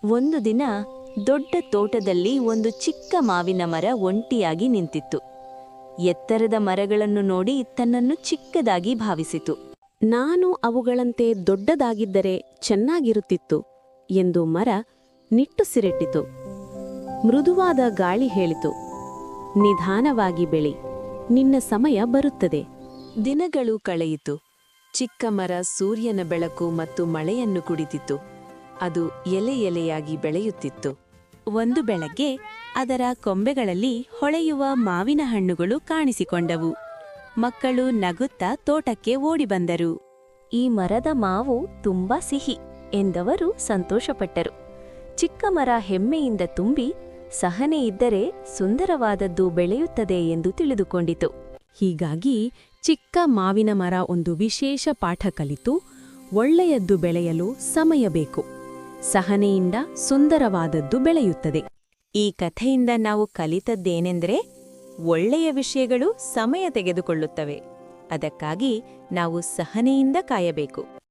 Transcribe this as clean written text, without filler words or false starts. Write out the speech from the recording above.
ಒಂದು ದಿನ ದೊಡ್ಡ ತೋಟದಲ್ಲಿ ಒಂದು ಚಿಕ್ಕ ಮಾವಿನ ಮರ ಒಂಟಿಯಾಗಿ ನಿಂತಿತ್ತು. ಎತ್ತರದ ಮರಗಳನ್ನು ನೋಡಿ ತನ್ನನ್ನು ಚಿಕ್ಕದಾಗಿ ಭಾವಿಸಿತು. ನಾನು ಅವುಗಳಂತೆ ದೊಡ್ಡದಾಗಿದ್ದರೆ ಚೆನ್ನಾಗಿರುತ್ತಿತ್ತು ಎಂದು ಮರ ನಿಟ್ಟುಸಿರೆಟ್ಟಿತು. ಮೃದುವಾದ ಗಾಳಿ ಹೇಳಿತು, ನಿಧಾನವಾಗಿ ಬೆಳಿ, ನಿನ್ನ ಸಮಯ ಬರುತ್ತದೆ. ದಿನಗಳು ಕಳೆಯಿತು. ಚಿಕ್ಕ ಮರ ಸೂರ್ಯನ ಬೆಳಕು ಮತ್ತು ಮಳೆಯನ್ನು ಕುಡಿತಿತ್ತು. ಅದು ಎಲೆ ಎಲೆಯಾಗಿ ಬೆಳೆಯುತ್ತಿತ್ತು. ಒಂದು ಬೆಳಗ್ಗೆ ಅದರ ಕೊಂಬೆಗಳಲ್ಲಿ ಹೊಳೆಯುವ ಮಾವಿನ ಹಣ್ಣುಗಳು ಕಾಣಿಸಿಕೊಂಡವು. ಮಕ್ಕಳು ನಗುತ್ತಾ ತೋಟಕ್ಕೆ ಓಡಿಬಂದರು. ಈ ಮರದ ಮಾವು ತುಂಬಾ ಸಿಹಿ ಎಂದವರು ಸಂತೋಷಪಟ್ಟರು. ಚಿಕ್ಕ ಮರ ಹೆಮ್ಮೆಯಿಂದ ತುಂಬಿ, ಸಹನೆ ಇದ್ದರೆ ಸುಂದರವಾದದ್ದು ಬೆಳೆಯುತ್ತದೆ ಎಂದು ತಿಳಿದುಕೊಂಡಿತು. ಹೀಗಾಗಿ ಚಿಕ್ಕ ಮಾವಿನ ಮರ ಒಂದು ವಿಶೇಷ ಪಾಠ ಕಲಿತು, ಒಳ್ಳೆಯದ್ದು ಬೆಳೆಯಲು ಸಮಯ ಬೇಕು. ಸಹನೆಯಿಂದ ಸುಂದರವಾದದ್ದು ಬೆಳೆಯುತ್ತದೆ. ಈ ಕಥೆಯಿಂದ ನಾವು ಕಲಿತದ್ದೇನೆಂದರೆ, ಒಳ್ಳೆಯ ವಿಷಯಗಳು ಸಮಯ ತೆಗೆದುಕೊಳ್ಳುತ್ತವೆ. ಅದಕ್ಕಾಗಿ ನಾವು ಸಹನೆಯಿಂದ ಕಾಯಬೇಕು.